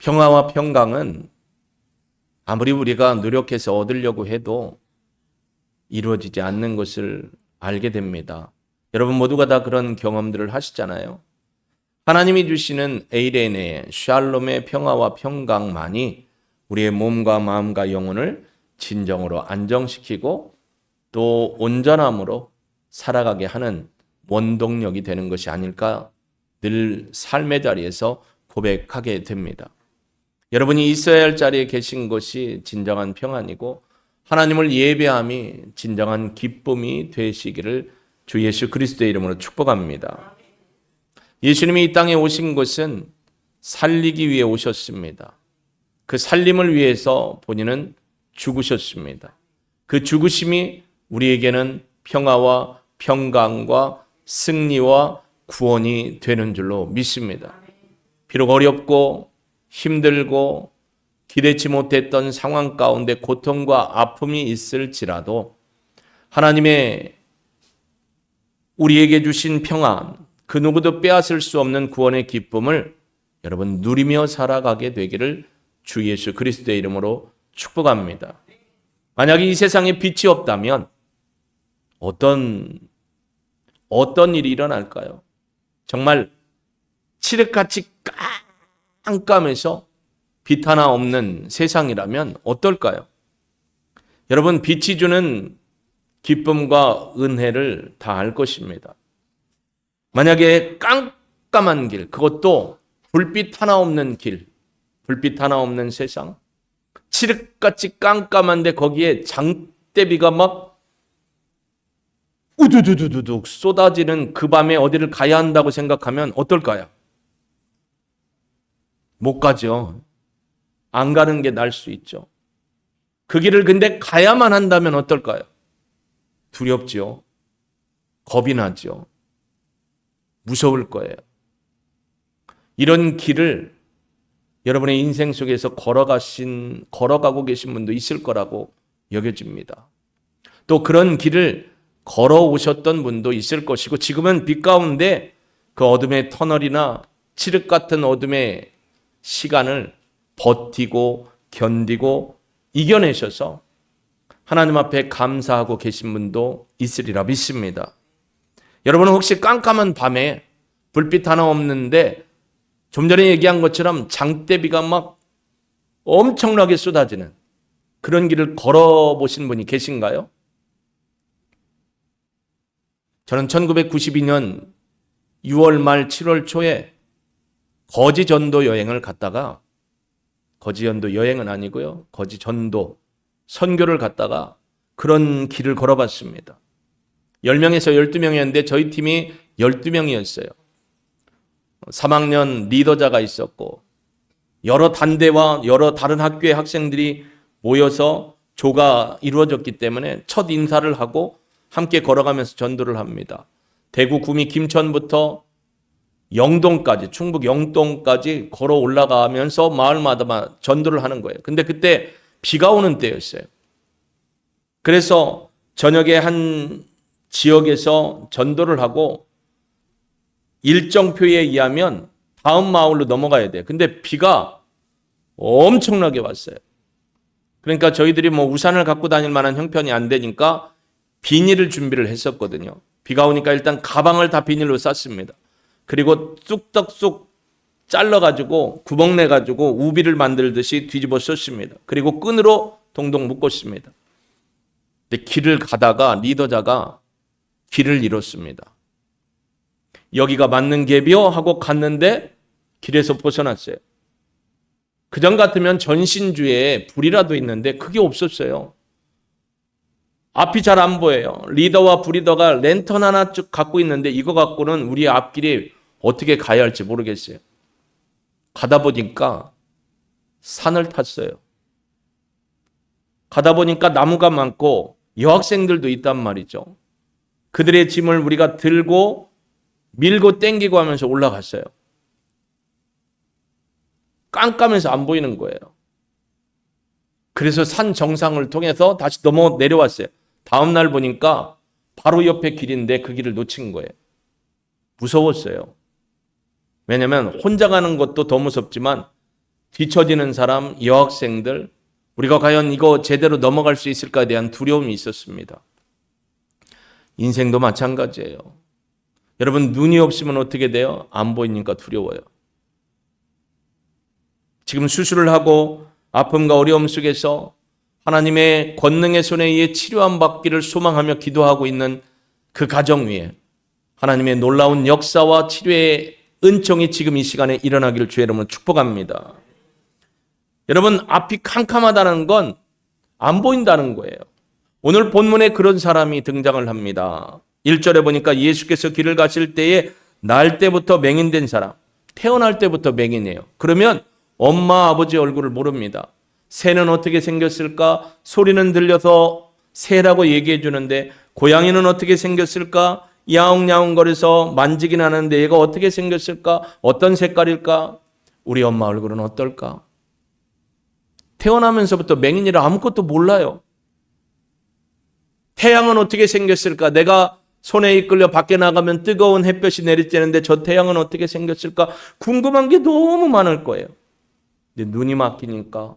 평화와 평강은 아무리 우리가 노력해서 얻으려고 해도 이루어지지 않는 것을 알게 됩니다. 여러분 모두가 다 그런 경험들을 하시잖아요. 하나님이 주시는 에이레네의 샬롬의 평화와 평강만이 우리의 몸과 마음과 영혼을 진정으로 안정시키고 또 온전함으로 살아가게 하는 원동력이 되는 것이 아닐까 늘 삶의 자리에서 고백하게 됩니다. 여러분이 있어야 할 자리에 계신 것이 진정한 평안이고 하나님을 예배함이 진정한 기쁨이 되시기를 주 예수 그리스도의 이름으로 축복합니다. 예수님이 이 땅에 오신 것은 살리기 위해 오셨습니다. 그 살림을 위해서 본인은 죽으셨습니다. 그 죽으심이 우리에게는 평화와 평강과 승리와 구원이 되는 줄로 믿습니다. 비록 어렵고 힘들고 기대치 못했던 상황 가운데 고통과 아픔이 있을지라도 하나님의 우리에게 주신 평안, 그 누구도 빼앗을 수 없는 구원의 기쁨을 여러분 누리며 살아가게 되기를 주 예수 그리스도의 이름으로 축복합니다. 만약에 이 세상에 빛이 없다면 어떤 일이 일어날까요? 정말 칠흑같이 깜깜해서 빛 하나 없는 세상이라면 어떨까요? 여러분, 빛이 주는 기쁨과 은혜를 다 알 것입니다. 만약에 깜깜한 길, 그것도 불빛 하나 없는 길, 불빛 하나 없는 세상, 칠흑같이 깜깜한데 거기에 장대비가 막 우두두두둑 쏟아지는 그 밤에 어디를 가야 한다고 생각하면 어떨까요? 못 가죠. 안 가는 게 나을 수 있죠. 그 길을 근데 가야만 한다면 어떨까요? 두렵죠. 겁이 나죠. 무서울 거예요. 이런 길을 여러분의 인생 속에서 걸어가고 계신 분도 있을 거라고 여겨집니다. 또 그런 길을 걸어오셨던 분도 있을 것이고 지금은 빛 가운데 그 어둠의 터널이나 칠흑 같은 어둠의 시간을 버티고 견디고 이겨내셔서 하나님 앞에 감사하고 계신 분도 있으리라 믿습니다. 여러분은 혹시 깜깜한 밤에 불빛 하나 없는데 좀 전에 얘기한 것처럼 장대비가 막 엄청나게 쏟아지는 그런 길을 걸어보신 분이 계신가요? 저는 1992년 6월 말 7월 초에 거지 전도 여행을 갔다가 거지 전도 여행은 아니고요. 거지 전도 선교를 갔다가 그런 길을 걸어봤습니다. 10명에서 12명이었는데 저희 팀이 12명이었어요. 3학년 리더자가 있었고 여러 단대와 여러 다른 학교의 학생들이 모여서 조가 이루어졌기 때문에 첫 인사를 하고 함께 걸어가면서 전도를 합니다. 대구 구미 김천부터 영동까지 충북 영동까지 걸어 올라가면서 마을마다 전도를 하는 거예요. 근데 그때 비가 오는 때였어요. 그래서 저녁에 한 지역에서 전도를 하고 일정표에 의하면 다음 마을로 넘어가야 돼요. 근데 비가 엄청나게 왔어요. 그러니까 저희들이 우산을 갖고 다닐 만한 형편이 안 되니까 비닐을 준비를 했었거든요. 비가 오니까 일단 가방을 다 비닐로 쌌습니다. 그리고 쑥떡쑥 잘라가지고 구멍 내가지고 우비를 만들듯이 뒤집어 썼습니다. 그리고 끈으로 동동 묶었습니다. 근데 길을 가다가 리더자가 길을 잃었습니다. 여기가 맞는 갭이요? 하고 갔는데 길에서 벗어났어요. 그전 같으면 전신주에 불이라도 있는데 그게 없었어요. 앞이 잘 안 보여요. 리더와 부리더가 랜턴 하나 쭉 갖고 있는데 이거 갖고는 우리 앞길이 어떻게 가야 할지 모르겠어요. 가다 보니까 산을 탔어요. 가다 보니까 나무가 많고 여학생들도 있단 말이죠. 그들의 짐을 우리가 들고 밀고 땡기고 하면서 올라갔어요. 깜깜해서 안 보이는 거예요. 그래서 산 정상을 통해서 다시 내려왔어요. 다음 날 보니까 바로 옆에 길인데 그 길을 놓친 거예요. 무서웠어요. 왜냐하면 혼자 가는 것도 더 무섭지만 뒤처지는 사람, 여학생들, 우리가 과연 이거 제대로 넘어갈 수 있을까에 대한 두려움이 있었습니다. 인생도 마찬가지예요. 여러분, 눈이 없으면 어떻게 돼요? 안 보이니까 두려워요. 지금 수술을 하고 아픔과 어려움 속에서 하나님의 권능의 손에 의해 치료함 받기를 소망하며 기도하고 있는 그 가정 위에 하나님의 놀라운 역사와 치료의 은총이 지금 이 시간에 일어나기를 주의 이름으로 축복합니다. 여러분, 앞이 캄캄하다는 건 안 보인다는 거예요. 오늘 본문에 그런 사람이 등장을 합니다. 1절에 보니까 예수께서 길을 가실 때에 날 때부터 맹인된 사람, 태어날 때부터 맹인이에요. 그러면 엄마 아버지 얼굴을 모릅니다. 새는 어떻게 생겼을까? 소리는 들려서 새라고 얘기해 주는데 고양이는 어떻게 생겼을까? 야옹야옹거려서 만지긴 하는데 얘가 어떻게 생겼을까? 어떤 색깔일까? 우리 엄마 얼굴은 어떨까? 태어나면서부터 맹인이라 아무것도 몰라요. 태양은 어떻게 생겼을까? 내가 손에 이끌려 밖에 나가면 뜨거운 햇볕이 내리쬐는데 저 태양은 어떻게 생겼을까? 궁금한 게 너무 많을 거예요. 근데 눈이 막히니까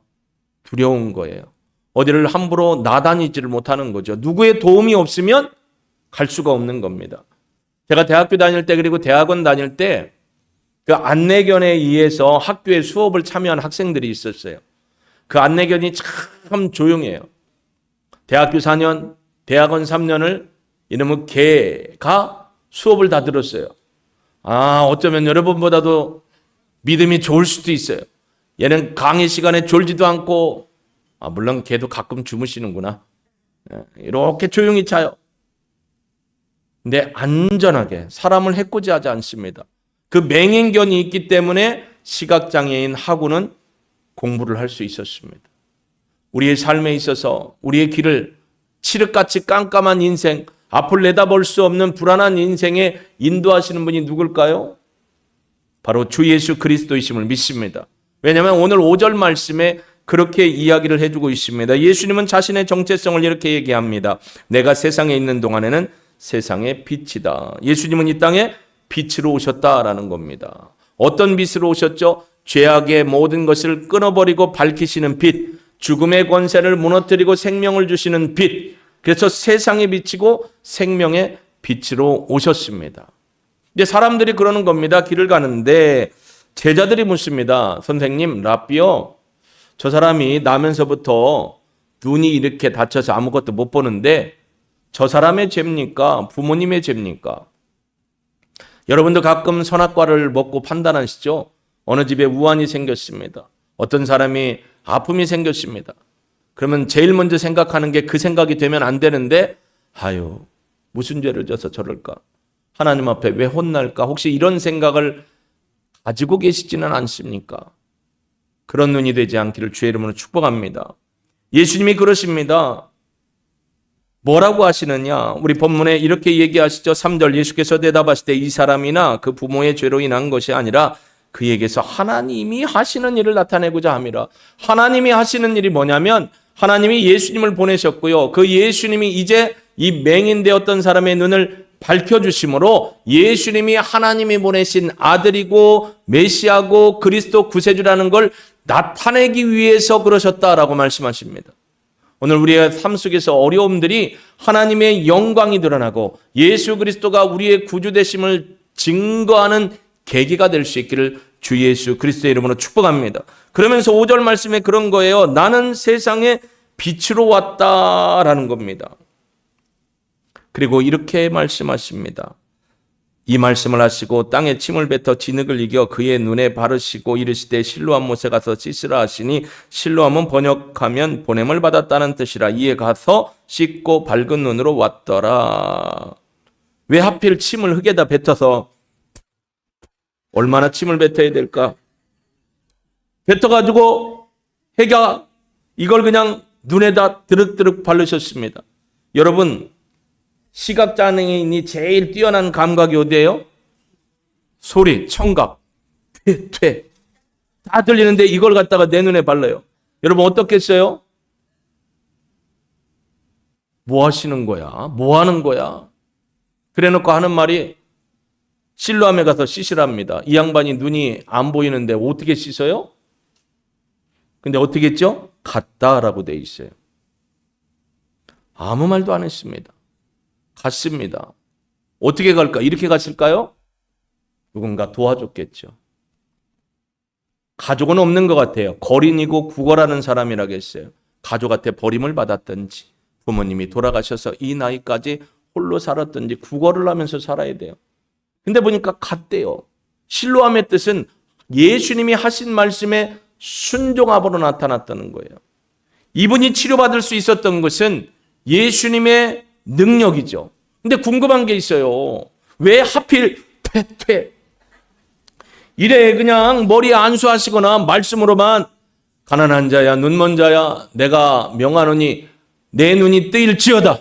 두려운 거예요. 어디를 함부로 나다니지를 못하는 거죠. 누구의 도움이 없으면 갈 수가 없는 겁니다. 제가 대학교 다닐 때 그리고 대학원 다닐 때 그 안내견에 의해서 학교에 수업을 참여한 학생들이 있었어요. 그 안내견이 참 조용해요. 대학교 4년, 대학원 3년을 이놈의 개가 수업을 다 들었어요. 어쩌면 여러분보다도 믿음이 좋을 수도 있어요. 얘는 강의 시간에 졸지도 않고, 물론 걔도 가끔 주무시는구나. 이렇게 조용히 자요. 근데 안전하게 사람을 해코지하지 않습니다. 그 맹인견이 있기 때문에 시각장애인 하고는 공부를 할 수 있었습니다. 우리의 삶에 있어서 우리의 길을 칠흑같이 깜깜한 인생, 앞을 내다볼 수 없는 불안한 인생에 인도하시는 분이 누굴까요? 바로 주 예수 그리스도이심을 믿습니다. 왜냐하면 오늘 5절 말씀에 그렇게 이야기를 해주고 있습니다. 예수님은 자신의 정체성을 이렇게 얘기합니다. 내가 세상에 있는 동안에는 세상의 빛이다. 예수님은 이 땅에 빛으로 오셨다라는 겁니다. 어떤 빛으로 오셨죠? 죄악의 모든 것을 끊어버리고 밝히시는 빛, 죽음의 권세를 무너뜨리고 생명을 주시는 빛. 그래서 세상의 빛이고 생명의 빛으로 오셨습니다. 이제 사람들이 그러는 겁니다. 길을 가는데 제자들이 묻습니다. 선생님, 랍비요, 저 사람이 나면서부터 눈이 이렇게 다쳐서 아무것도 못 보는데 저 사람의 죄입니까? 부모님의 죄입니까? 여러분도 가끔 선악과를 먹고 판단하시죠? 어느 집에 우환이 생겼습니다. 어떤 사람이 아픔이 생겼습니다. 그러면 제일 먼저 생각하는 게 그 생각이 되면 안 되는데 무슨 죄를 져서 저럴까? 하나님 앞에 왜 혼날까? 혹시 이런 생각을 가지고 계시지는 않습니까? 그런 눈이 되지 않기를 주의 이름으로 축복합니다. 예수님이 그러십니다. 뭐라고 하시느냐? 우리 본문에 이렇게 얘기하시죠. 3절 예수께서 대답하시되 이 사람이나 그 부모의 죄로 인한 것이 아니라 그에게서 하나님이 하시는 일을 나타내고자 함이라. 하나님이 하시는 일이 뭐냐면 하나님이 예수님을 보내셨고요. 그 예수님이 이제 이 맹인되었던 사람의 눈을 밝혀주심으로 예수님이 하나님이 보내신 아들이고 메시아고 그리스도 구세주라는 걸 나타내기 위해서 그러셨다라고 말씀하십니다. 오늘 우리의 삶 속에서 어려움들이 하나님의 영광이 드러나고 예수 그리스도가 우리의 구주 되심을 증거하는 계기가 될 수 있기를 주 예수 그리스도의 이름으로 축복합니다. 그러면서 5절 말씀에 그런 거예요. 나는 세상에 빛으로 왔다라는 겁니다. 그리고 이렇게 말씀하십니다. 이 말씀을 하시고 땅에 침을 뱉어 진흙을 이겨 그의 눈에 바르시고 이르시되 실로암 못에 가서 씻으라 하시니 실로암은 번역하면 보냄을 받았다는 뜻이라. 이에 가서 씻고 밝은 눈으로 왔더라. 왜 하필 침을 흙에다 뱉어서 얼마나 침을 뱉어야 될까? 뱉어가지고 해가 이걸 그냥 눈에다 드륵드륵 바르셨습니다. 여러분, 시각장애인이 제일 뛰어난 감각이 어디예요? 소리, 청각, 퇴 다 들리는데 이걸 갖다가 내 눈에 발라요. 여러분 어떻겠어요? 뭐 하시는 거야? 뭐 하는 거야? 그래놓고 하는 말이 실로암에 가서 씻으랍니다. 이 양반이 눈이 안 보이는데 어떻게 씻어요? 근데 어떻게 했죠? 갔다라고 돼 있어요. 아무 말도 안 했습니다. 갔습니다. 어떻게 갈까? 이렇게 갔을까요? 누군가 도와줬겠죠. 가족은 없는 것 같아요. 거린이고 구걸하는 사람이라겠어요. 가족한테 버림을 받았든지 부모님이 돌아가셔서 이 나이까지 홀로 살았든지 구걸을 하면서 살아야 돼요. 근데 보니까 갔대요. 실로암의 뜻은 예수님이 하신 말씀에 순종함으로 나타났다는 거예요. 이분이 치료받을 수 있었던 것은 예수님의 능력이죠. 근데 궁금한 게 있어요. 왜 하필 퇴 이래 그냥 머리에 안수하시거나 말씀으로만 가난한 자야 눈먼 자야 내가 명하노니 내 눈이 뜨일지어다.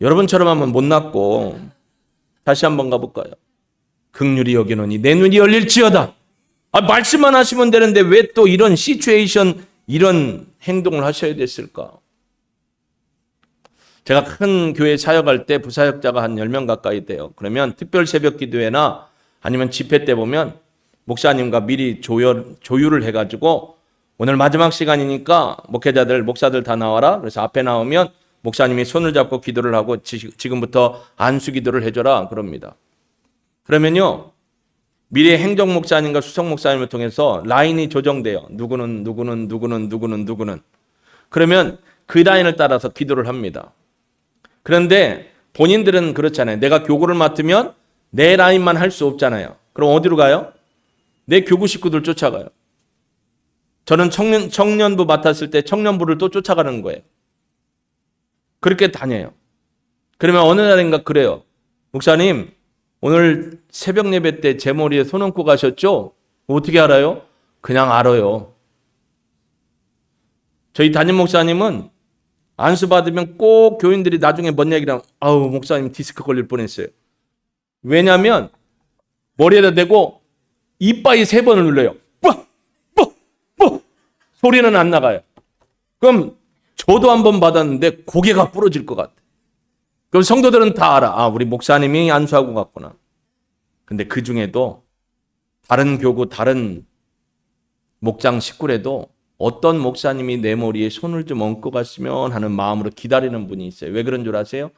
여러분처럼 하면 못났고 다시 한번 가볼까요? 긍휼히 여기노니 내 눈이 열릴지어다. 말씀만 하시면 되는데 왜 또 이런 시츄에이션 이런 행동을 하셔야 됐을까? 제가 큰 교회 사역할 때 부사역자가 한 10명 가까이 돼요. 그러면 특별 새벽 기도회나 아니면 집회 때 보면 목사님과 미리 조율을 해가지고 오늘 마지막 시간이니까 목회자들, 목사들 다 나와라. 그래서 앞에 나오면 목사님이 손을 잡고 기도를 하고 지금부터 안수 기도를 해줘라. 그럽니다. 그러면요. 미래 행정 목사님과 수석 목사님을 통해서 라인이 조정돼요. 누구는. 그러면 그 라인을 따라서 기도를 합니다. 그런데 본인들은 그렇잖아요. 내가 교구를 맡으면 내 라인만 할 수 없잖아요. 그럼 어디로 가요? 내 교구 식구들 쫓아가요. 저는 청년부 맡았을 때 청년부를 또 쫓아가는 거예요. 그렇게 다녀요. 그러면 어느 날인가 그래요. 목사님, 오늘 새벽 예배 때 제 머리에 손 얹고 가셨죠? 어떻게 알아요? 그냥 알아요. 저희 담임 목사님은 안수 받으면 꼭 교인들이 나중에 뭔 얘기를 하면 아우 목사님 디스크 걸릴 뻔했어요. 왜냐하면 머리에다 대고 이빠이 3번을 눌러요. 뿌 소리는 안 나가요. 그럼 저도 한번 받았는데 고개가 부러질 것 같아. 그럼 성도들은 다 알아. 우리 목사님이 안수하고 갔구나. 근데 그 중에도 다른 교구, 다른 목장 식구래도 어떤 목사님이 내 머리에 손을 좀 얹고 갔으면 하는 마음으로 기다리는 분이 있어요. 왜 그런 줄 아세요?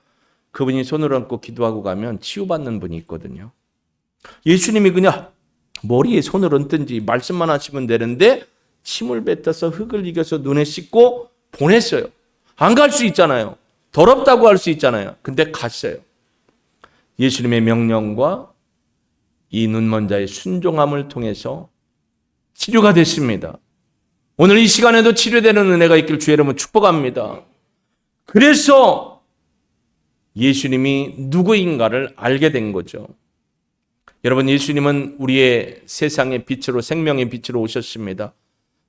그분이 손을 얹고 기도하고 가면 치유받는 분이 있거든요. 예수님이 그냥 머리에 손을 얹든지 말씀만 하시면 되는데 침을 뱉어서 흙을 이겨서 눈에 씻고 보냈어요. 안 갈 수 있잖아요. 더럽다고 할 수 있잖아요. 근데 갔어요. 예수님의 명령과 이 눈먼 자의 순종함을 통해서 치료가 됐습니다. 오늘 이 시간에도 치료되는 은혜가 있길 주의 이름으로 축복합니다. 그래서 예수님이 누구인가를 알게 된 거죠. 여러분, 예수님은 우리의 세상의 빛으로 생명의 빛으로 오셨습니다.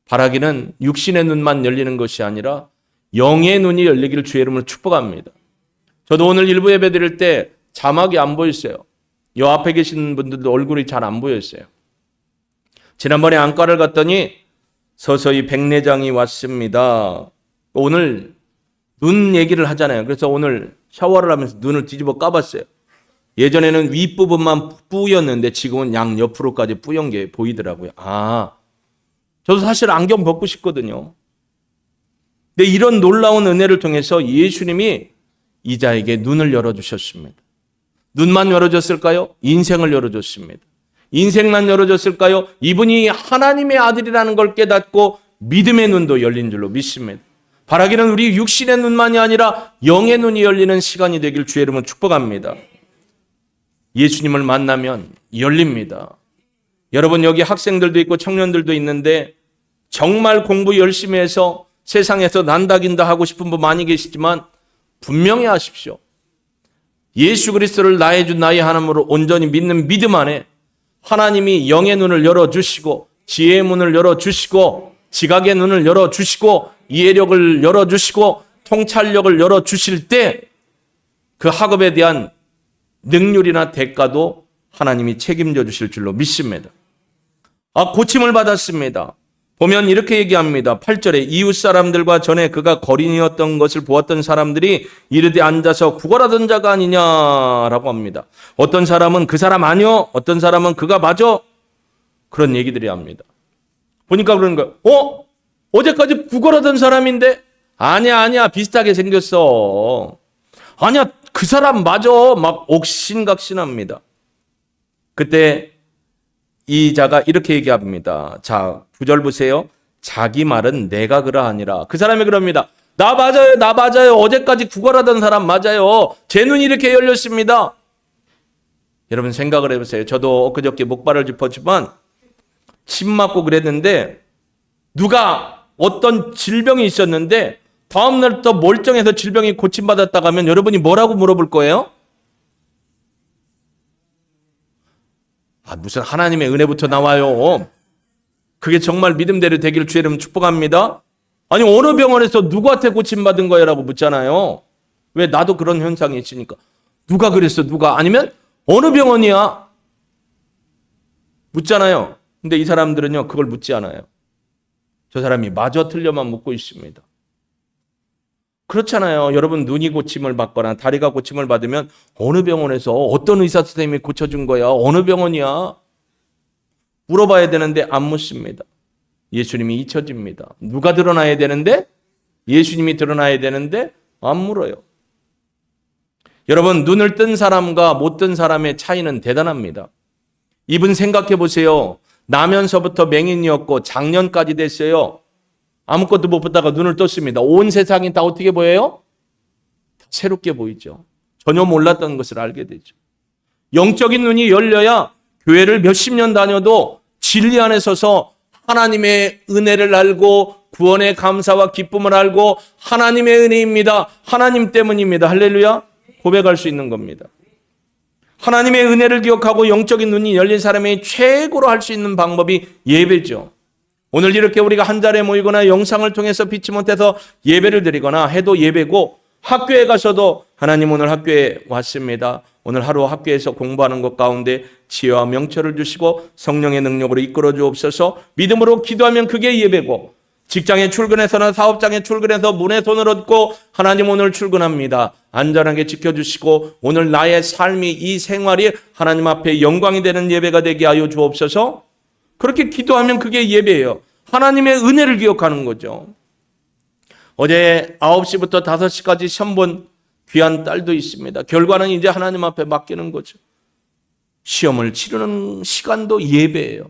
바라기는 육신의 눈만 열리는 것이 아니라 영의 눈이 열리기를 주의 이름으로 축복합니다. 저도 오늘 일부 예배 드릴 때 자막이 안 보였어요. 요 앞에 계신 분들도 얼굴이 잘 안 보였어요. 지난번에 안과를 갔더니 서서히 백내장이 왔습니다. 오늘 눈 얘기를 하잖아요. 그래서 오늘 샤워를 하면서 눈을 뒤집어 까봤어요. 예전에는 윗부분만 뿌였는데 지금은 양 옆으로까지 뿌연 게 보이더라고요. 저도 사실 안경 벗고 싶거든요. 근데 이런 놀라운 은혜를 통해서 예수님이 이 자에게 눈을 열어주셨습니다. 눈만 열어줬을까요? 인생을 열어줬습니다. 인생만 열어줬을까요? 이분이 하나님의 아들이라는 걸 깨닫고 믿음의 눈도 열린 줄로 믿습니다. 바라기는 우리 육신의 눈만이 아니라 영의 눈이 열리는 시간이 되길 주의 이름으로 축복합니다. 예수님을 만나면 열립니다. 여러분, 여기 학생들도 있고 청년들도 있는데 정말 공부 열심히 해서 세상에서 난다긴다 하고 싶은 분 많이 계시지만 분명히 하십시오. 예수 그리스도를 나의 주 나의 하나님으로 온전히 믿는 믿음 안에 하나님이 영의 눈을 열어주시고 지혜의 문을 열어주시고 지각의 눈을 열어주시고 이해력을 열어주시고 통찰력을 열어주실 때 그 학업에 대한 능률이나 대가도 하나님이 책임져 주실 줄로 믿습니다. 고침을 받았습니다. 보면 이렇게 얘기합니다. 8절에 이웃 사람들과 전에 그가 거린이었던 것을 보았던 사람들이 이르되 앉아서 구걸하던 자가 아니냐라고 합니다. 어떤 사람은 그 사람 아니요, 어떤 사람은 그가 맞아, 그런 얘기들이 합니다. 보니까 그러는 거예요. 어제까지 구걸하던 사람인데? 아니야. 비슷하게 생겼어. 아니야, 그 사람 맞아. 막 옥신각신합니다. 그때 이 자가 이렇게 얘기합니다. 자, 9절 보세요. 자기 말은 내가 그러하니라. 그 사람이 그럽니다. 나 맞아요. 어제까지 구걸하던 사람 맞아요. 제 눈이 이렇게 열렸습니다. 여러분 생각을 해보세요. 저도 엊그저께 목발을 짚었지만 침 맞고 그랬는데 누가 어떤 질병이 있었는데 다음날부터 멀쩡해서 질병이 고침받았다고 하면 여러분이 뭐라고 물어볼 거예요? 무슨 하나님의 은혜부터 나와요. 그게 정말 믿음대로 되기를 주의 이름 축복합니다. 아니 어느 병원에서 누구한테 고침받은 거야? 라고 묻잖아요. 왜? 나도 그런 현상이 있으니까. 누가 그랬어? 누가? 아니면 어느 병원이야? 묻잖아요. 근데 이 사람들은요 그걸 묻지 않아요. 저 사람이 맞아 틀려만 묻고 있습니다. 그렇잖아요. 여러분 눈이 고침을 받거나 다리가 고침을 받으면 어느 병원에서 어떤 의사 선생님이 고쳐준 거야? 어느 병원이야? 물어봐야 되는데 안 묻습니다. 예수님이 잊혀집니다. 누가 드러나야 되는데? 예수님이 드러나야 되는데 안 물어요. 여러분 눈을 뜬 사람과 못 뜬 사람의 차이는 대단합니다. 이분 생각해 보세요. 나면서부터 맹인이었고 작년까지 됐어요. 아무것도 못 보다가 눈을 떴습니다. 온 세상이 다 어떻게 보여요? 새롭게 보이죠. 전혀 몰랐던 것을 알게 되죠. 영적인 눈이 열려야 교회를 몇십 년 다녀도 진리 안에 서서 하나님의 은혜를 알고 구원의 감사와 기쁨을 알고 하나님의 은혜입니다. 하나님 때문입니다. 할렐루야. 고백할 수 있는 겁니다. 하나님의 은혜를 기억하고 영적인 눈이 열린 사람이 최고로 할 수 있는 방법이 예배죠. 오늘 이렇게 우리가 한 자리에 모이거나 영상을 통해서 빛이 못해서 예배를 드리거나 해도 예배고, 학교에 가서도 하나님 오늘 학교에 왔습니다. 오늘 하루 학교에서 공부하는 것 가운데 지혜와 명철을 주시고 성령의 능력으로 이끌어 주옵소서. 믿음으로 기도하면 그게 예배고, 직장에 출근해서나 사업장에 출근해서 문에 손을 얹고 하나님 오늘 출근합니다. 안전하게 지켜주시고 오늘 나의 삶이 이 생활이 하나님 앞에 영광이 되는 예배가 되게 하여 주옵소서. 그렇게 기도하면 그게 예배예요. 하나님의 은혜를 기억하는 거죠. 어제 9시부터 5시까지 시험 본 귀한 딸도 있습니다. 결과는 이제 하나님 앞에 맡기는 거죠. 시험을 치르는 시간도 예배예요.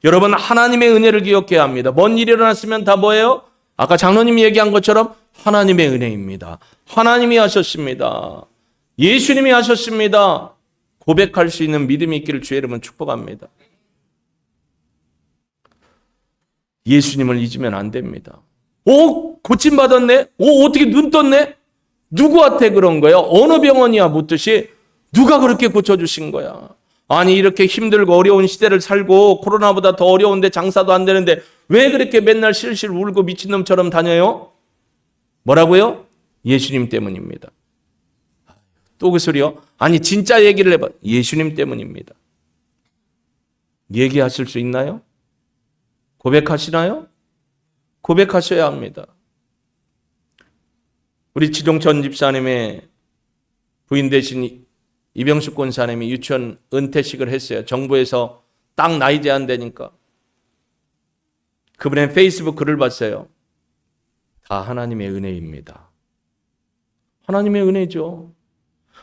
여러분 하나님의 은혜를 기억해야 합니다. 뭔 일이 일어났으면 다 뭐예요? 아까 장로님이 얘기한 것처럼 하나님의 은혜입니다. 하나님이 하셨습니다. 예수님이 하셨습니다. 고백할 수 있는 믿음이 있기를 주의 이름은 축복합니다. 예수님을 잊으면 안 됩니다. 고침받았네? 어떻게 눈 떴네? 누구한테 그런 거야? 어느 병원이야? 묻듯이 누가 그렇게 고쳐주신 거야? 아니 이렇게 힘들고 어려운 시대를 살고 코로나보다 더 어려운데 장사도 안 되는데 왜 그렇게 맨날 실실 울고 미친놈처럼 다녀요? 뭐라고요? 예수님 때문입니다. 또 그 소리요? 아니 진짜 얘기를 해봐. 예수님 때문입니다. 얘기하실 수 있나요? 고백하시나요? 고백하셔야 합니다. 우리 지동천 집사님의 부인 되신 이병숙 권사님이 유치원 은퇴식을 했어요. 정부에서 딱 나이 제한되니까. 그분의 페이스북 글을 봤어요. 다 하나님의 은혜입니다. 하나님의 은혜죠.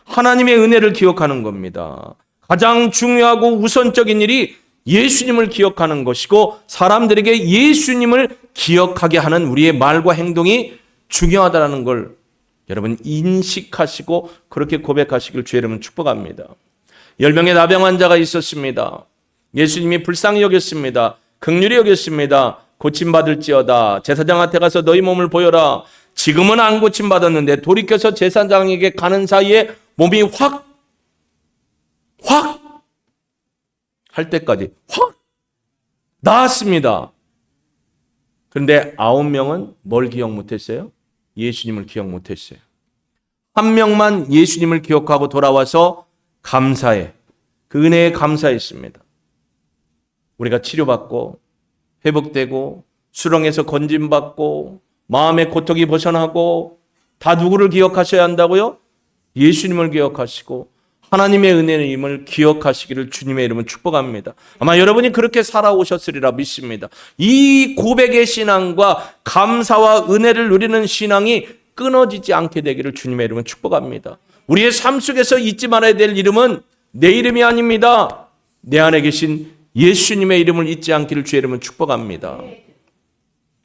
하나님의 은혜를 기억하는 겁니다. 가장 중요하고 우선적인 일이 예수님을 기억하는 것이고 사람들에게 예수님을 기억하게 하는 우리의 말과 행동이 중요하다는 걸 여러분 인식하시고 그렇게 고백하시길 주의 이름은 축복합니다. 10명의 나병 환자가 있었습니다. 예수님이 불쌍히 여겼습니다. 긍휼히 여겼습니다. 고침받을지어다. 제사장한테 가서 너희 몸을 보여라. 지금은 안 고침받았는데 돌이켜서 제사장에게 가는 사이에 몸이 확 할 때까지 확 나았습니다. 그런데 9명은 뭘 기억 못했어요? 예수님을 기억 못했어요. 한 명만 예수님을 기억하고 돌아와서 감사해. 그 은혜에 감사했습니다. 우리가 치료받고 회복되고 수렁에서 건짐받고 마음의 고통이 벗어나고 다 누구를 기억하셔야 한다고요? 예수님을 기억하시고 하나님의 은혜임을 기억하시기를 주님의 이름은 축복합니다. 아마 여러분이 그렇게 살아오셨으리라 믿습니다. 이 고백의 신앙과 감사와 은혜를 누리는 신앙이 끊어지지 않게 되기를 주님의 이름은 축복합니다. 우리의 삶 속에서 잊지 말아야 될 이름은 내 이름이 아닙니다. 내 안에 계신 예수님의 이름을 잊지 않기를 주의 이름은 축복합니다.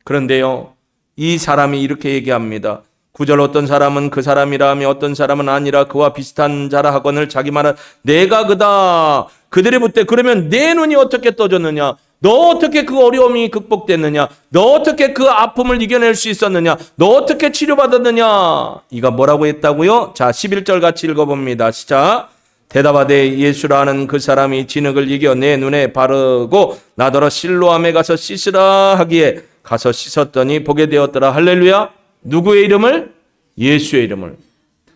그런데요, 이 사람이 이렇게 얘기합니다. 9절 어떤 사람은 그 사람이라 하며 어떤 사람은 아니라 그와 비슷한 자라 하거늘 자기 말은 내가 그다. 그들이 묻되 그러면 내 눈이 어떻게 떠졌느냐? 너 어떻게 그 어려움이 극복됐느냐? 너 어떻게 그 아픔을 이겨낼 수 있었느냐? 너 어떻게 치료받았느냐? 이가 뭐라고 했다고요? 자, 11절 같이 읽어봅니다. 시작. 대답하되 예수라 하는 그 사람이 진흙을 이겨 내 눈에 바르고 나더러 실로암에 가서 씻으라 하기에 가서 씻었더니 보게 되었더라. 할렐루야. 누구의 이름을? 예수의 이름을.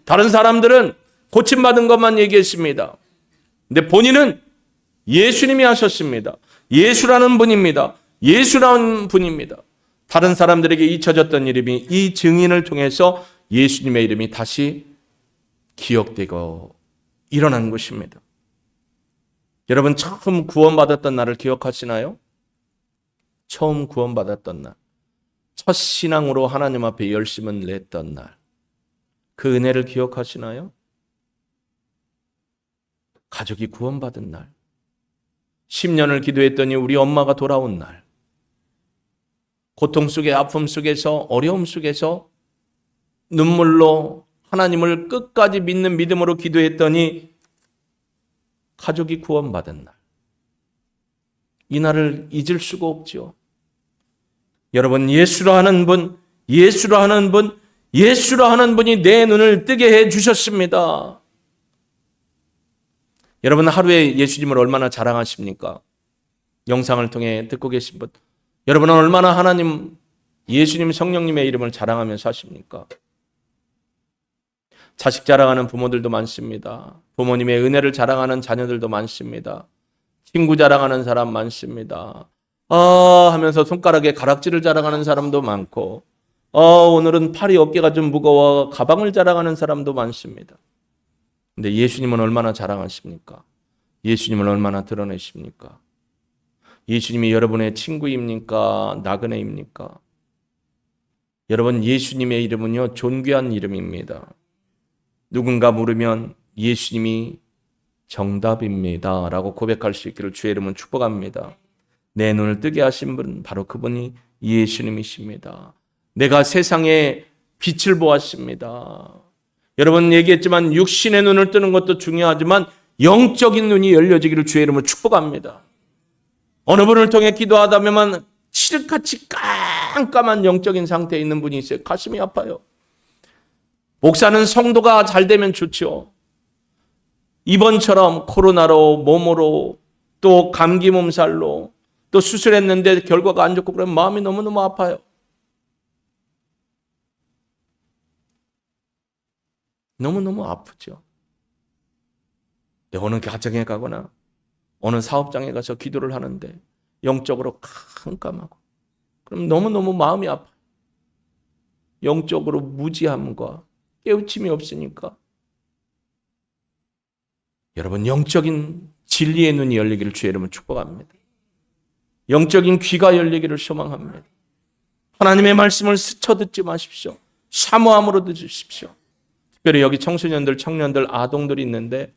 다른 사람들은 고침받은 것만 얘기했습니다. 근데 본인은 예수님이 하셨습니다. 예수라는 분입니다. 예수라는 분입니다. 다른 사람들에게 잊혀졌던 이름이 이 증인을 통해서 예수님의 이름이 다시 기억되고 일어난 것입니다. 여러분 처음 구원받았던 날을 기억하시나요? 처음 구원받았던 날. 첫 신앙으로 하나님 앞에 열심을 냈던 날. 그 은혜를 기억하시나요? 가족이 구원받은 날. 10년을 기도했더니 우리 엄마가 돌아온 날. 고통 속에 아픔 속에서 어려움 속에서 눈물로 하나님을 끝까지 믿는 믿음으로 기도했더니 가족이 구원받은 날. 이 날을 잊을 수가 없죠. 여러분 예수라 하는 분, 예수라 하는 분, 예수라 하는 분이 내 눈을 뜨게 해 주셨습니다. 여러분 하루에 예수님을 얼마나 자랑하십니까? 영상을 통해 듣고 계신 분, 여러분은 얼마나 하나님, 예수님, 성령님의 이름을 자랑하면서 하십니까? 자식 자랑하는 부모들도 많습니다. 부모님의 은혜를 자랑하는 자녀들도 많습니다. 친구 자랑하는 사람 많습니다. 하면서 손가락에 가락지를 자랑하는 사람도 많고, 오늘은 팔이 어깨가 좀 무거워 가방을 자랑하는 사람도 많습니다. 근데 예수님은 얼마나 자랑하십니까? 예수님을 얼마나 드러내십니까? 예수님이 여러분의 친구입니까? 나그네입니까? 여러분 예수님의 이름은요 존귀한 이름입니다. 누군가 물으면 예수님이 정답입니다 라고 고백할 수 있기를 주의 이름은 축복합니다. 내 눈을 뜨게 하신 분 바로 그분이 예수님이십니다. 내가 세상에 빛을 보았습니다. 여러분 얘기했지만 육신의 눈을 뜨는 것도 중요하지만 영적인 눈이 열려지기를 주의 이름으로 축복합니다. 어느 분을 통해 기도하다 보면 칠흑같이 깜깜한 영적인 상태에 있는 분이 있어요. 가슴이 아파요. 목사는 성도가 잘 되면 좋죠. 이번처럼 코로나로 몸으로 또 감기 몸살로 또 수술했는데 결과가 안 좋고 그러면 마음이 너무너무 아파요. 너무너무 아프죠. 어느 가정에 가거나 어느 사업장에 가서 기도를 하는데 영적으로 깜깜하고 그럼 너무너무 마음이 아파요. 영적으로 무지함과 깨우침이 없으니까. 여러분 영적인 진리의 눈이 열리기를 주의 이름으로 축복합니다. 영적인 귀가 열리기를 소망합니다. 하나님의 말씀을 스쳐 듣지 마십시오. 사모함으로 듣으십시오. 특별히 여기 청소년들, 청년들, 아동들이 있는데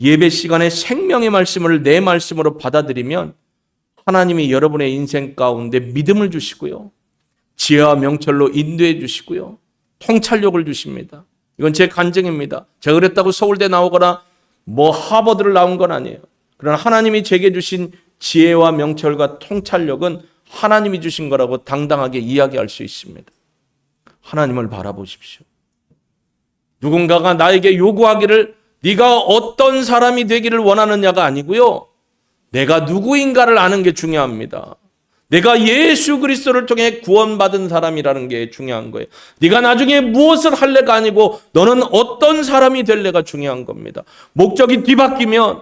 예배 시간에 생명의 말씀을 내 말씀으로 받아들이면 하나님이 여러분의 인생 가운데 믿음을 주시고요. 지혜와 명철로 인도해 주시고요. 통찰력을 주십니다. 이건 제 간증입니다. 제가 그랬다고 서울대 나오거나 하버드를 나온 건 아니에요. 그러나 하나님이 제게 주신 지혜와 명철과 통찰력은 하나님이 주신 거라고 당당하게 이야기할 수 있습니다. 하나님을 바라보십시오. 누군가가 나에게 요구하기를 네가 어떤 사람이 되기를 원하느냐가 아니고요. 내가 누구인가를 아는 게 중요합니다. 내가 예수 그리스도를 통해 구원받은 사람이라는 게 중요한 거예요. 네가 나중에 무엇을 할래가 아니고 너는 어떤 사람이 될래가 중요한 겁니다. 목적이 뒤바뀌면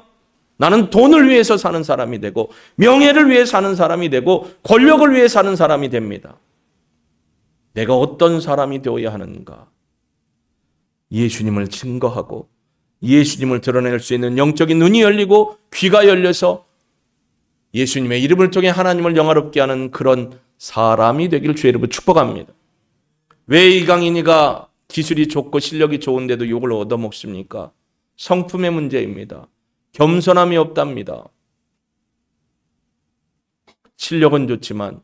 나는 돈을 위해서 사는 사람이 되고 명예를 위해 사는 사람이 되고 권력을 위해 사는 사람이 됩니다. 내가 어떤 사람이 되어야 하는가? 예수님을 증거하고 예수님을 드러낼 수 있는 영적인 눈이 열리고 귀가 열려서 예수님의 이름을 통해 하나님을 영화롭게 하는 그런 사람이 되기를 주의 이름으로 축복합니다. 왜 이강인이가 기술이 좋고 실력이 좋은데도 욕을 얻어먹습니까? 성품의 문제입니다. 겸손함이 없답니다. 실력은 좋지만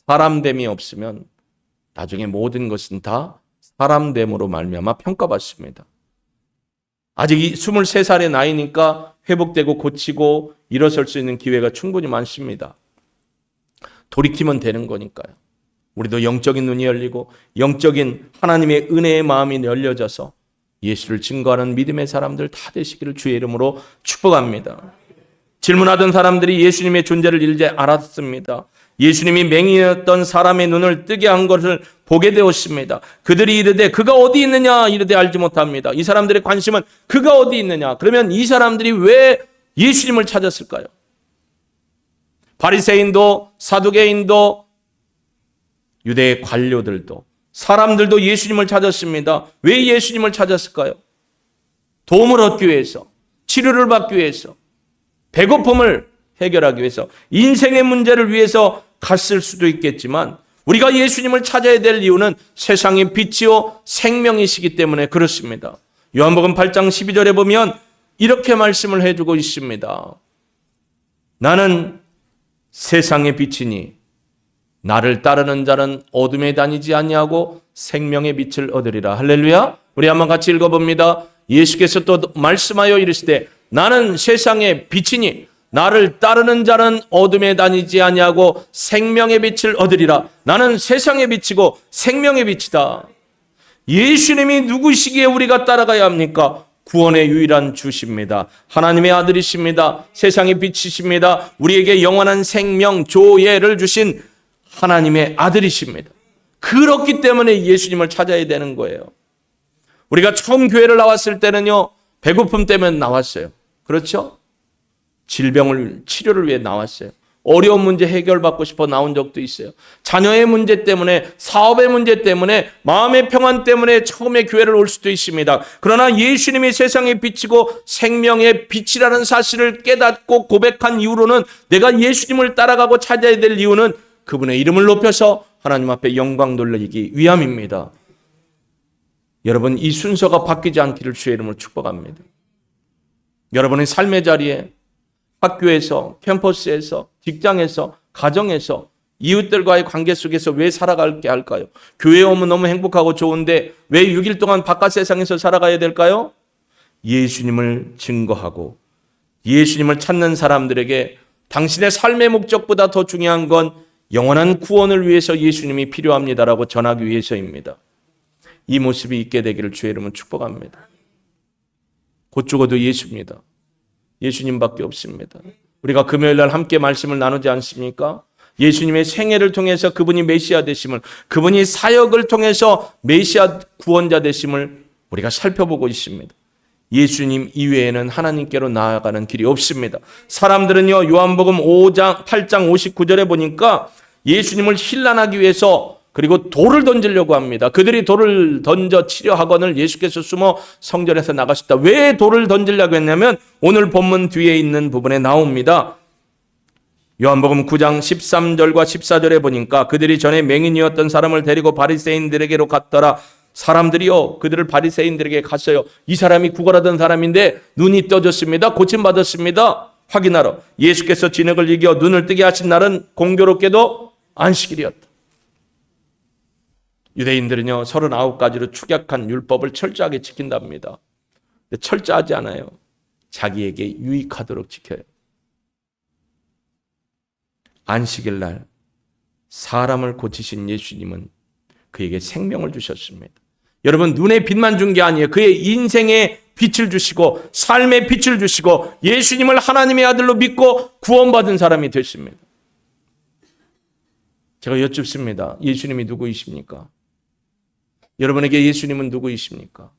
사람됨이 없으면 나중에 모든 것은 다 사람됨으로 말미암아 평가받습니다. 아직 23살의 나이니까 회복되고 고치고 일어설 수 있는 기회가 충분히 많습니다. 돌이키면 되는 거니까요. 우리도 영적인 눈이 열리고 영적인 하나님의 은혜의 마음이 열려져서 예수를 증거하는 믿음의 사람들 다 되시기를 주의 이름으로 축복합니다. 질문하던 사람들이 예수님의 존재를 이제 알았습니다. 예수님이 맹인이었던 사람의 눈을 뜨게 한 것을 보게 되었습니다. 그들이 이르되 그가 어디 있느냐 이르되 알지 못합니다. 이 사람들의 관심은 그가 어디 있느냐. 그러면 이 사람들이 왜 예수님을 찾았을까요? 바리새인도 사두개인도 유대의 관료들도 사람들도 예수님을 찾았습니다. 왜 예수님을 찾았을까요? 도움을 얻기 위해서, 치료를 받기 위해서, 배고픔을 해결하기 위해서, 인생의 문제를 위해서 갔을 수도 있겠지만 우리가 예수님을 찾아야 될 이유는 세상의 빛이요 생명이시기 때문에 그렇습니다. 요한복음 8장 12절에 보면 이렇게 말씀을 해주고 있습니다. 나는 세상의 빛이니 나를 따르는 자는 어둠에 다니지 아니하고 생명의 빛을 얻으리라. 할렐루야. 우리 한번 같이 읽어봅니다. 예수께서 또 말씀하여 이르시되 나는 세상의 빛이니 나를 따르는 자는 어둠에 다니지 아니하고 생명의 빛을 얻으리라. 나는 세상의 빛이고 생명의 빛이다. 예수님이 누구시기에 우리가 따라가야 합니까? 구원의 유일한 주십니다. 하나님의 아들이십니다. 세상의 빛이십니다. 우리에게 영원한 생명, 조예를 주신 하나님의 아들이십니다. 그렇기 때문에 예수님을 찾아야 되는 거예요. 우리가 처음 교회를 나왔을 때는요, 배고픔 때문에 나왔어요. 그렇죠? 질병을 치료를 위해 나왔어요. 어려운 문제 해결받고 싶어 나온 적도 있어요. 자녀의 문제 때문에, 사업의 문제 때문에, 마음의 평안 때문에 처음에 교회를 올 수도 있습니다. 그러나 예수님이 세상의 빛이고 생명의 빛이라는 사실을 깨닫고 고백한 이후로는 내가 예수님을 따라가고 찾아야 될 이유는 그분의 이름을 높여서 하나님 앞에 영광 돌리기 위함입니다. 여러분, 이 순서가 바뀌지 않기를 주의 이름으로 축복합니다. 여러분의 삶의 자리에, 학교에서, 캠퍼스에서, 직장에서, 가정에서, 이웃들과의 관계 속에서 왜 살아갈게 할까요? 교회에 오면 너무 행복하고 좋은데 왜 6일 동안 바깥 세상에서 살아가야 될까요? 예수님을 증거하고 예수님을 찾는 사람들에게 당신의 삶의 목적보다 더 중요한 건 영원한 구원을 위해서 예수님이 필요합니다라고 전하기 위해서입니다. 이 모습이 있게 되기를 주의 이름으로 축복합니다. 곧 죽어도 예수입니다. 예수님밖에 없습니다. 우리가 금요일 날 함께 말씀을 나누지 않습니까? 예수님의 생애를 통해서 그분이 메시아 되심을, 그분이 사역을 통해서 메시아 구원자 되심을 우리가 살펴보고 있습니다. 예수님 이외에는 하나님께로 나아가는 길이 없습니다. 사람들은요, 요한복음 8장 59절에 보니까 예수님을 힐난하기 위해서 그리고 돌을 던지려고 합니다. 그들이 돌을 던져 치려 하거늘 예수께서 숨어 성전에서 나가셨다. 왜 돌을 던지려고 했냐면 오늘 본문 뒤에 있는 부분에 나옵니다. 요한복음 9장 13절과 14절에 보니까 그들이 전에 맹인이었던 사람을 데리고 바리새인들에게로 갔더라. 사람들이요, 그들을 바리새인들에게 갔어요. 이 사람이 구걸하던 사람인데 눈이 떠졌습니다. 고침받았습니다. 확인하러 예수께서 진흙을 이겨 눈을 뜨게 하신 날은 공교롭게도 안식일이었다. 유대인들은요, 39가지로 축약한 율법을 철저하게 지킨답니다. 근데 철저하지 않아요. 자기에게 유익하도록 지켜요. 안식일 날 사람을 고치신 예수님은 그에게 생명을 주셨습니다. 여러분, 눈에 빛만 준 게 아니에요. 그의 인생에 빛을 주시고 삶의 빛을 주시고 예수님을 하나님의 아들로 믿고 구원받은 사람이 됐습니다. 제가 여쭙습니다. 예수님이 누구이십니까? 여러분에게 예수님은 누구이십니까?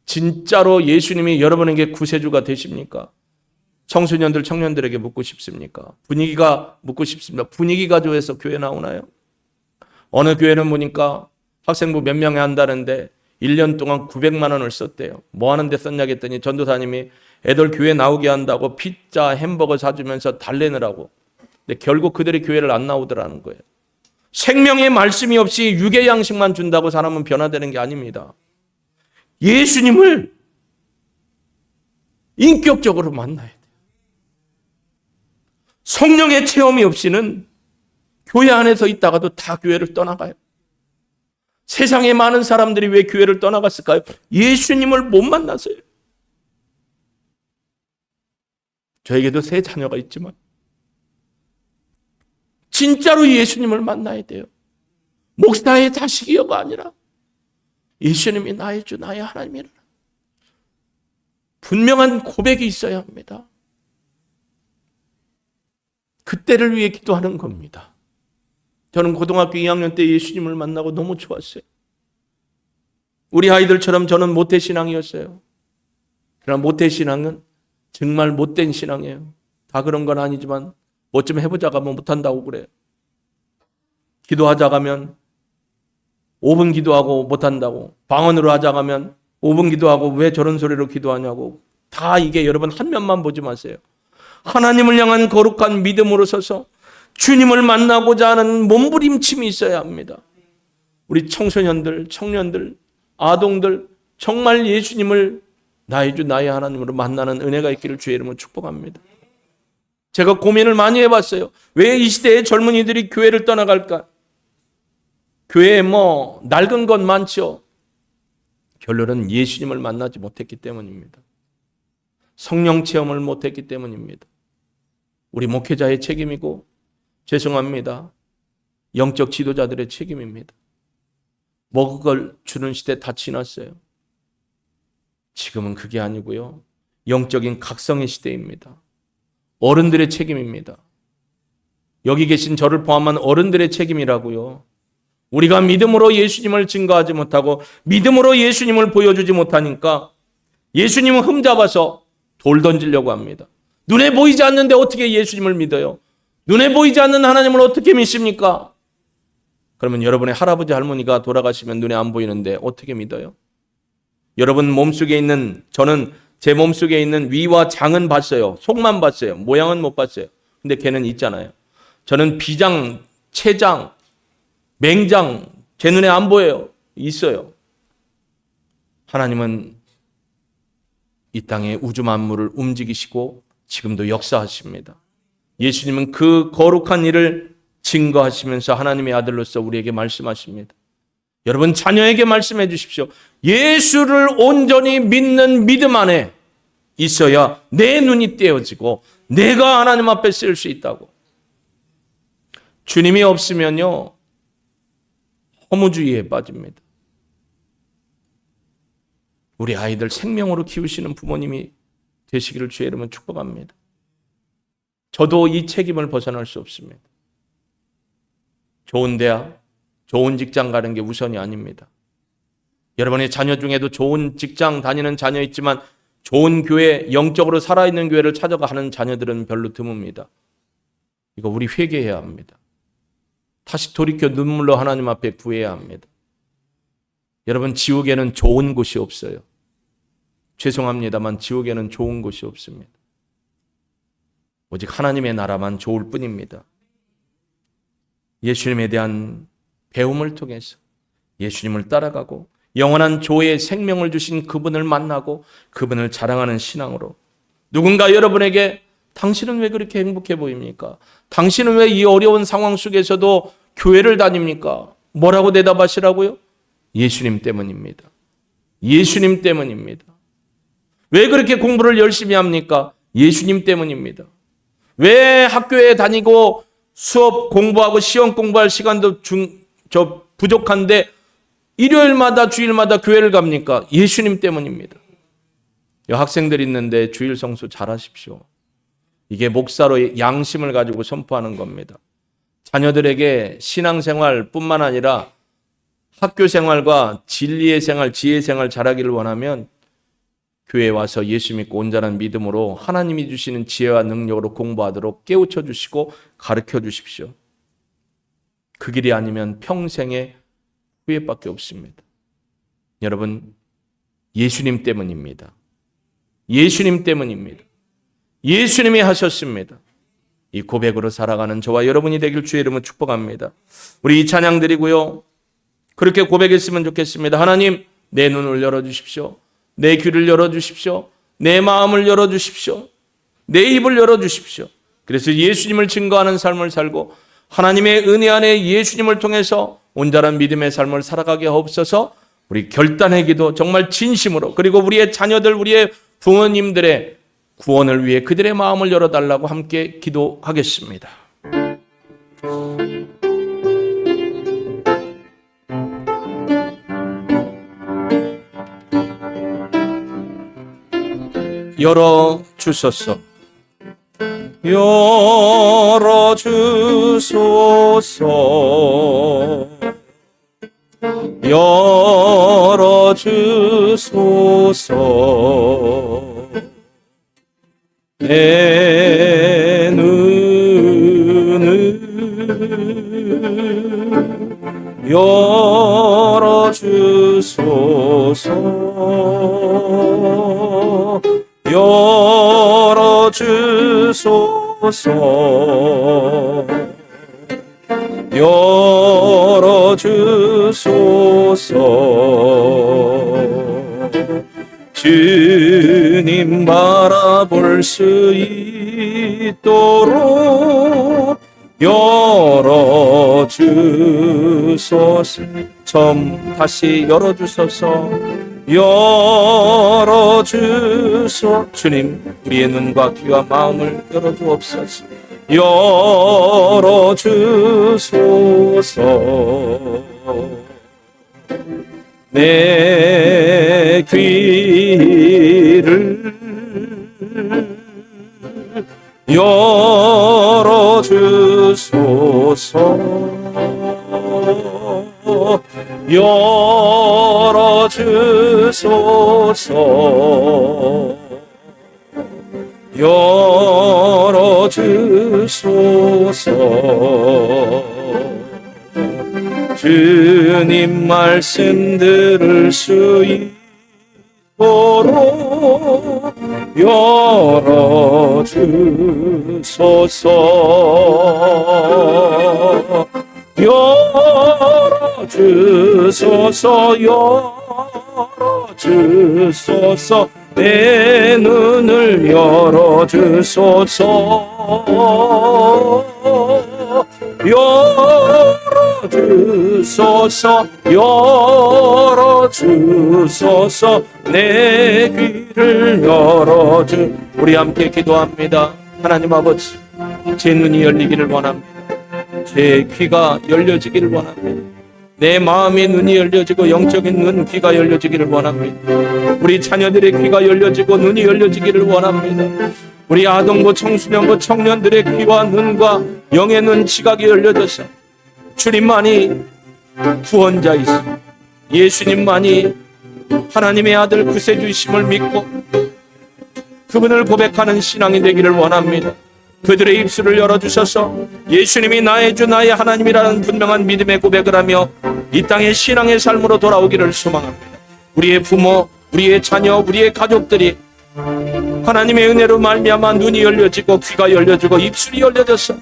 진짜로 예수님이 여러분에게 구세주가 되십니까? 청소년들, 청년들에게 묻고 싶습니까? 분위기가 묻고 싶습니다. 분위기가 좋아서 교회 나오나요? 어느 교회는 보니까 학생부 몇 명이 한다는데 1년 동안 900만 원을 썼대요. 뭐 하는 데 썼냐 했더니 전도사님이 애들 교회 나오게 한다고 피자, 햄버거 사주면서 달래느라고. 근데 결국 그들이 교회를 안 나오더라는 거예요. 생명의 말씀이 없이 육의 양식만 준다고 사람은 변화되는 게 아닙니다. 예수님을 인격적으로 만나야 돼요. 성령의 체험이 없이는 교회 안에서 있다가도 다 교회를 떠나가요. 세상에 많은 사람들이 왜 교회를 떠나갔을까요? 예수님을 못 만나서요. 저에게도 세 자녀가 있지만 진짜로 예수님을 만나야 돼요. 목사의 자식이여가 아니라 예수님이 나의 주, 나의 하나님이라. 분명한 고백이 있어야 합니다. 그때를 위해 기도하는 겁니다. 저는 고등학교 2학년 때 예수님을 만나고 너무 좋았어요. 우리 아이들처럼 저는 모태신앙이었어요. 그러나 모태신앙은 정말 못된 신앙이에요. 다 그런 건 아니지만 뭐 좀 해보자가 뭐 못한다고 그래요. 기도하자 가면 5분 기도하고 못한다고. 방언으로 하자 가면 5분 기도하고 왜 저런 소리로 기도하냐고. 다 이게 여러분 한 면만 보지 마세요. 하나님을 향한 거룩한 믿음으로 서서 주님을 만나고자 하는 몸부림침이 있어야 합니다. 우리 청소년들, 청년들, 아동들 정말 예수님을 나의 주 나의 하나님으로 만나는 은혜가 있기를 주의 이름으로 축복합니다. 제가 고민을 많이 해봤어요. 왜 이 시대의 젊은이들이 교회를 떠나갈까? 교회에 뭐 낡은 건 많죠. 결론은 예수님을 만나지 못했기 때문입니다. 성령 체험을 못했기 때문입니다. 우리 목회자의 책임이고 죄송합니다. 영적 지도자들의 책임입니다. 먹을 걸 주는 시대 다 지났어요. 지금은 그게 아니고요. 영적인 각성의 시대입니다. 어른들의 책임입니다. 여기 계신 저를 포함한 어른들의 책임이라고요. 우리가 믿음으로 예수님을 증거하지 못하고 믿음으로 예수님을 보여주지 못하니까 예수님은 흠잡아서 돌 던지려고 합니다. 눈에 보이지 않는데 어떻게 예수님을 믿어요? 눈에 보이지 않는 하나님을 어떻게 믿습니까? 그러면 여러분의 할아버지 할머니가 돌아가시면 눈에 안 보이는데 어떻게 믿어요? 여러분 몸속에 있는, 저는 제 몸속에 있는 위와 장은 봤어요. 속만 봤어요. 모양은 못 봤어요. 근데 걔는 있잖아요. 저는 비장, 췌장, 맹장 제 눈에 안 보여요. 있어요. 하나님은 이 땅의 우주 만물을 움직이시고 지금도 역사하십니다. 예수님은 그 거룩한 일을 증거하시면서 하나님의 아들로서 우리에게 말씀하십니다. 여러분 자녀에게 말씀해 주십시오. 예수를 온전히 믿는 믿음 안에 있어야 내 눈이 떼어지고 내가 하나님 앞에 쓸 수 있다고. 주님이 없으면요 허무주의에 빠집니다. 우리 아이들 생명으로 키우시는 부모님이 되시기를 주의 이름으로 축복합니다. 저도 이 책임을 벗어날 수 없습니다. 좋은 대학, 좋은 직장 가는 게 우선이 아닙니다. 여러분의 자녀 중에도 좋은 직장 다니는 자녀 있지만 좋은 교회, 영적으로 살아있는 교회를 찾아가는 자녀들은 별로 드뭅니다. 이거 우리 회개해야 합니다. 다시 돌이켜 눈물로 하나님 앞에 구해야 합니다. 여러분 지옥에는 좋은 곳이 없어요. 죄송합니다만 지옥에는 좋은 곳이 없습니다. 오직 하나님의 나라만 좋을 뿐입니다. 예수님에 대한 배움을 통해서 예수님을 따라가고 영원한 조의 생명을 주신 그분을 만나고 그분을 자랑하는 신앙으로 누군가 여러분에게 당신은 왜 그렇게 행복해 보입니까? 당신은 왜 이 어려운 상황 속에서도 교회를 다닙니까? 뭐라고 대답하시라고요? 예수님 때문입니다. 예수님 때문입니다. 왜 그렇게 공부를 열심히 합니까? 예수님 때문입니다. 왜 학교에 다니고 수업 공부하고 시험 공부할 시간도 부족한데 일요일마다 주일마다 교회를 갑니까? 예수님 때문입니다. 학생들 있는데 주일 성수 잘하십시오. 이게 목사로의 양심을 가지고 선포하는 겁니다. 자녀들에게 신앙생활뿐만 아니라 학교생활과 진리의 생활, 지혜의 생활 잘하기를 원하면 교회에 와서 예수 믿고 온전한 믿음으로 하나님이 주시는 지혜와 능력으로 공부하도록 깨우쳐 주시고 가르쳐 주십시오. 그 길이 아니면 평생의 후회밖에 없습니다. 여러분, 예수님 때문입니다. 예수님 때문입니다. 예수님이 하셨습니다. 이 고백으로 살아가는 저와 여러분이 되길 주의 이름으로 축복합니다. 우리 이 찬양 드리고요, 그렇게 고백했으면 좋겠습니다. 하나님, 내 눈을 열어주십시오. 내 귀를 열어주십시오. 내 마음을 열어주십시오. 내 입을 열어주십시오. 그래서 예수님을 증거하는 삶을 살고 하나님의 은혜 안에 예수님을 통해서 온전한 믿음의 삶을 살아가게 하옵소서. 우리 결단의 기도 정말 진심으로, 그리고 우리의 자녀들, 우리의 부모님들의 구원을 위해 그들의 마음을 열어달라고 함께 기도하겠습니다. 열어주소서. 열어주소서. 열어주소서. 내 눈을 열어주소서. 열어주소서. 열어주소서. 주님 바라볼 수 있도록 열어주소서. 처음 다시 열어주소서. 열어주소서. 주님, 우리의 눈과 귀와 마음을 열어주옵소서. 열어주소서. 내 귀를 열어주소서. 열어주소서. 열어주소서. 주님 말씀 들을 수 있도록 열어주소서. 열어주소서. 열어주소서. 내 눈을 열어주소서. 열어주소서. 열어주소서. 내 귀를 열어주. 우리 함께 기도합니다. 하나님 아버지, 제 눈이 열리기를 원합니다. 제 귀가 열려지기를 원합니다. 내 마음의 눈이 열려지고 영적인 눈, 귀가 열려지기를 원합니다. 우리 자녀들의 귀가 열려지고 눈이 열려지기를 원합니다. 우리 아동부, 청소년부, 청년들의 귀와 눈과 영의 눈, 지각이 열려져서 주님만이 구원자이시, 예수님만이 하나님의 아들 구세주이심을 믿고 그분을 고백하는 신앙이 되기를 원합니다. 그들의 입술을 열어주셔서 예수님이 나의 주, 나의 하나님이라는 분명한 믿음의 고백을 하며 이 땅의 신앙의 삶으로 돌아오기를 소망합니다. 우리의 부모, 우리의 자녀, 우리의 가족들이 하나님의 은혜로 말미암아 눈이 열려지고 귀가 열려지고 입술이 열려져서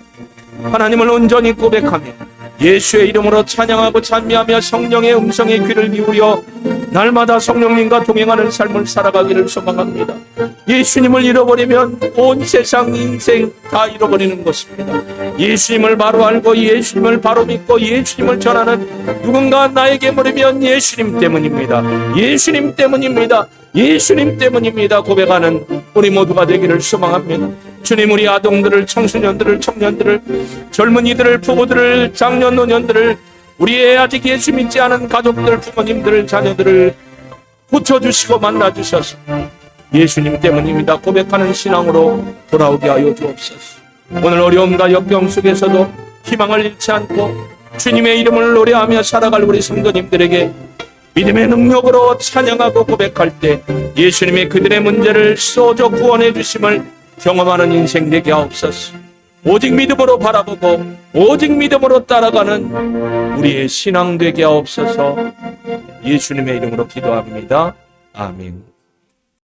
하나님을 온전히 고백하며 예수의 이름으로 찬양하고 찬미하며 성령의 음성에 귀를 기울여 날마다 성령님과 동행하는 삶을 살아가기를 소망합니다. 예수님을 잃어버리면 온 세상 인생 다 잃어버리는 것입니다. 예수님을 바로 알고 예수님을 바로 믿고 예수님을 전하는 누군가 나에게 물으면 예수님 때문입니다. 예수님 때문입니다. 예수님 때문입니다. 고백하는 우리 모두가 되기를 소망합니다. 주님, 우리 아동들을, 청소년들을, 청년들을, 젊은이들을, 부부들을, 장년, 노년들을, 우리의 아직 예수 믿지 않은 가족들, 부모님들을, 자녀들을 고쳐주시고 만나주셔서 예수님 때문입니다. 고백하는 신앙으로 돌아오게 하여 주옵소서. 오늘 어려움과 역경 속에서도 희망을 잃지 않고 주님의 이름을 노래하며 살아갈 우리 성도님들에게 믿음의 능력으로 찬양하고 고백할 때 예수님의 그들의 문제를 쏘져 구원해 주심을 경험하는 인생 되게 하옵소서. 오직 믿음으로 바라보고 오직 믿음으로 따라가는 우리의 신앙 되게 하옵소서. 예수님의 이름으로 기도합니다. 아멘.